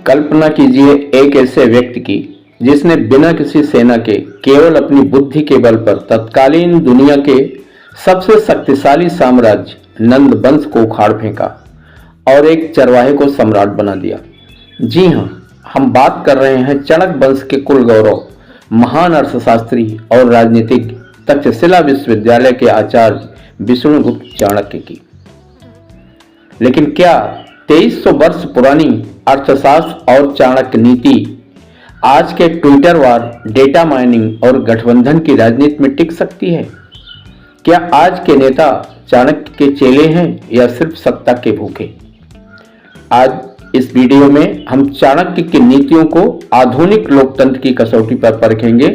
कल्पना कीजिए एक ऐसे व्यक्ति की जिसने बिना किसी सेना के केवल अपनी बुद्धि के बल पर तत्कालीन दुनिया के सबसे शक्तिशाली साम्राज्य नंद वंश को उखाड़ फेंका और एक चरवाहे को सम्राट बना दिया। जी हाँ, हम बात कर रहे हैं चाणक्य वंश के कुल गौरव, महान अर्थशास्त्री और राजनीतिज्ञ तक्षशिला विश्वविद्यालय के आचार्य विष्णुगुप्त चाणक्य की। लेकिन क्या 2300 वर्ष पुरानी अर्थशास्त्र और चाणक्य नीति आज के ट्विटर वार, डेटा माइनिंग और गठबंधन की राजनीति में टिक सकती है? क्या आज के नेता चाणक्य के चेले हैं या सिर्फ सत्ता के भूखे? आज इस वीडियो में हम चाणक्य की नीतियों को आधुनिक लोकतंत्र की कसौटी पर परखेंगे।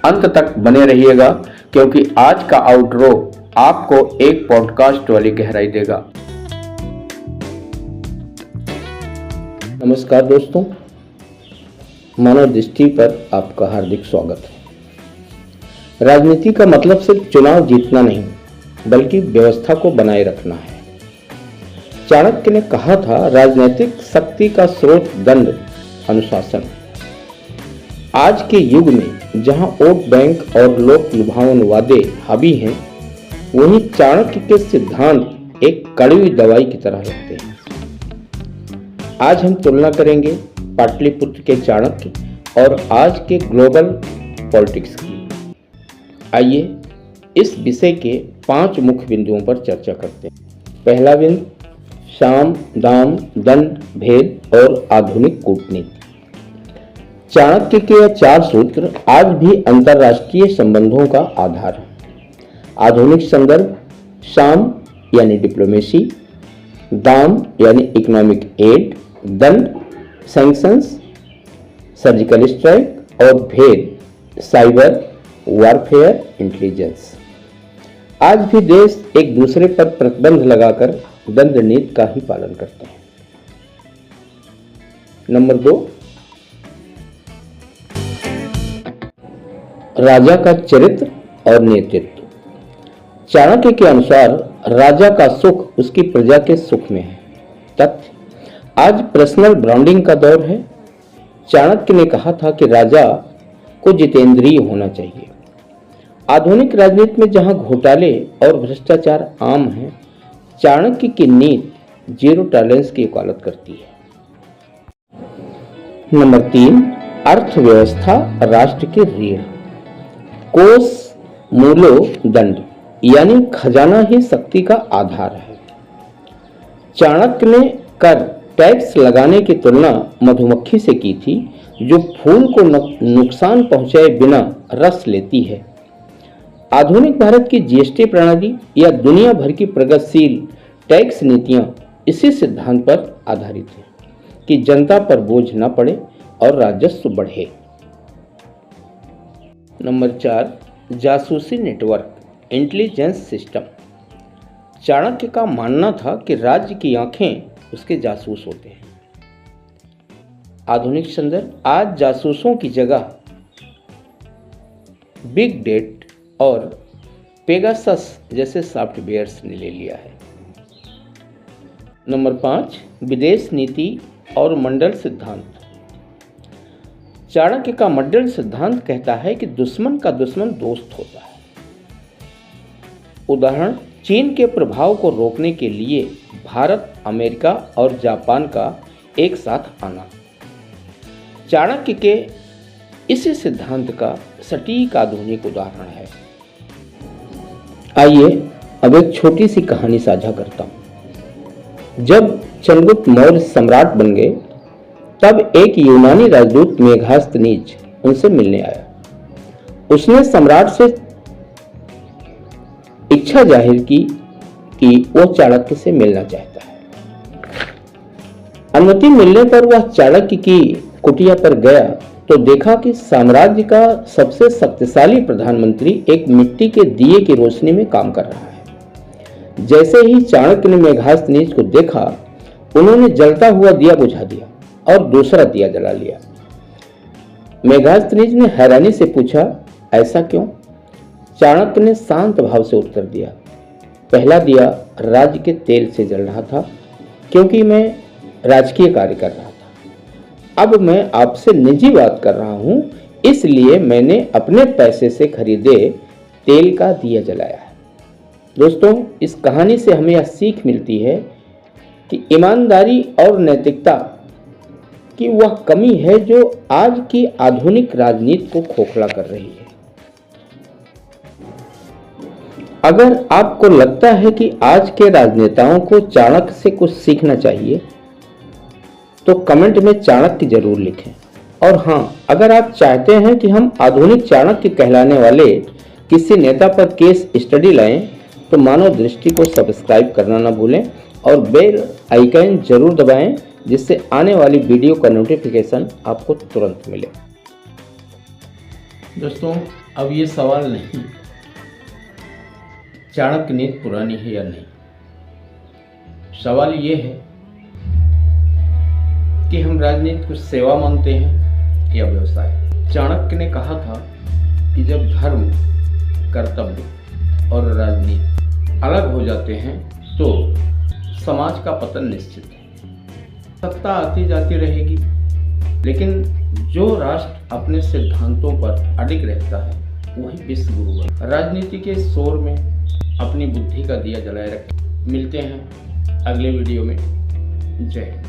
अंत तक बने रहिएगा क्योंकि आज का आउटरो आपको एक पॉडकास्ट वाली गहराई देगा। नमस्कार दोस्तों, मानव दृष्टि पर आपका हार्दिक स्वागत है। राजनीति का मतलब सिर्फ चुनाव जीतना नहीं, बल्कि व्यवस्था को बनाए रखना है। चाणक्य ने कहा था, राजनीतिक शक्ति का स्रोत दंड, अनुशासन। आज के युग में जहां वोट बैंक और लोक लुभावन वादे हावी हैं, वहीं चाणक्य के सिद्धांत एक कड़वी दवाई की तरह लगते हैं। आज हम तुलना करेंगे पाटलिपुत्र के चाणक्य और आज के ग्लोबल पॉलिटिक्स की। आइए इस विषय के 5 मुख्य बिंदुओं पर चर्चा करते हैं। पहला बिंदु, साम, दाम, दंड, भेद और आधुनिक कूटनीति। चाणक्य के 4 सूत्र आज भी अंतरराष्ट्रीय संबंधों का आधार है। आधुनिक संदर्भ, साम यानी डिप्लोमेसी, दाम यानी इकोनॉमिक एड, दंड सैंक्शंस, सर्जिकल स्ट्राइक और भेद साइबर वॉरफेयर, इंटेलिजेंस। आज भी देश एक दूसरे पर प्रतिबंध लगाकर दंड नीति का ही पालन करते हैं। नंबर 2, राजा का चरित्र और नेतृत्व। चाणक्य के अनुसार राजा का सुख उसकी प्रजा के सुख में है। तथ्य, आज पर्सनल ब्रांडिंग का दौर है। चाणक्य ने कहा था कि राजा को जितेंद्रिय होना चाहिए। आधुनिक राजनीति में जहां घोटाले और भ्रष्टाचार आम हैं, चाणक्य की नीति जीरो टॉलरेंस की वकालत करती है। नंबर 3, अर्थव्यवस्था, राष्ट्र के ऋण। कोष मूलो दंड यानी खजाना ही शक्ति का आधार है। चाणक्य ने कर टैक्स लगाने की तुलना मधुमक्खी से की थी, जो फूल को नुकसान पहुंचाए बिना रस लेती है। आधुनिक भारत की जीएसटी प्रणाली या दुनिया भर की प्रगतिशील टैक्स नीतियां इसी सिद्धांत पर आधारित है कि जनता पर बोझ न पड़े और राजस्व बढ़े। नंबर 4, जासूसी नेटवर्क, इंटेलिजेंस सिस्टम। चाणक्य का मानना था कि राज्य की आंखें उसके जासूस होते हैं। आधुनिक संदर्भ, आज जासूसों की जगह बिग डेट और पेगासस जैसे सॉफ्टवेयर्स ने ले लिया है। नंबर 5, विदेश नीति और मंडल सिद्धांत। चाणक्य का मंडल सिद्धांत कहता है कि दुश्मन का दुश्मन दोस्त होता है। उदाहरण, चीन के प्रभाव को रोकने के लिए भारत, अमेरिका और जापान का एक साथ आना। चाणक्य के इसी सिद्धांत का सटीक आधुनिक उदाहरण है। आइए अब एक छोटी सी कहानी साझा करता हूं। जब चंद्रगुप्त मौर्य सम्राट बन गए, तब एक यूनानी राजदूत मेघास्तनीज उनसे मिलने आया। उसने सम्राट से इच्छा जाहिर की कि वह चाणक्य से मिलना चाहता है। अनुमति मिलने पर वह चाणक्य की कुटिया पर गया तो देखा कि साम्राज्य का सबसे शक्तिशाली प्रधानमंत्री एक मिट्टी के दिए की रोशनी में काम कर रहा है। जैसे ही चाणक्य ने मेघास्तनीज को देखा, उन्होंने जलता हुआ दिया बुझा दिया और दूसरा दिया जला लिया। मेघास्तनीज ने हैरानी से पूछा, ऐसा क्यों? चाणक्य ने शांत भाव से उत्तर दिया, पहला दिया राज्य के तेल से जल रहा था, क्योंकि मैं राजकीय कार्य कर रहा था। अब मैं आपसे निजी बात कर रहा हूं, इसलिए मैंने अपने पैसे से खरीदे तेल का दिया जलाया है। दोस्तों, इस कहानी से हमें यह सीख मिलती है कि ईमानदारी और नैतिकता की वह कमी है जो आज की आधुनिक राजनीति को खोखला कर रही है। अगर आपको लगता है कि आज के राजनेताओं को चाणक्य से कुछ सीखना चाहिए तो कमेंट में चाणक्य जरूर लिखें। और हाँ, अगर आप चाहते हैं कि हम आधुनिक चाणक्य कहलाने वाले किसी नेता पर केस स्टडी लाएं तो मानव दृष्टि को सब्सक्राइब करना ना भूलें और बेल आइकन जरूर दबाएं, जिससे आने वाली वीडियो का नोटिफिकेशन आपको तुरंत मिले। दोस्तों, अब ये सवाल नहीं चाणक्य नीति पुरानी है या नहीं, सवाल ये है कि हम राजनीति को सेवा मानते हैं या व्यवसाय। चाणक्य ने कहा था कि जब धर्म, कर्तव्य और राजनीति अलग हो जाते हैं तो समाज का पतन निश्चित है। सत्ता आती जाती रहेगी, लेकिन जो राष्ट्र अपने सिद्धांतों पर अडिग रहता है वही विश्व गुरु है। राजनीति के शोर में अपनी बुद्धि का दिया जलाए रखें। मिलते हैं अगले वीडियो में। जय हिंद।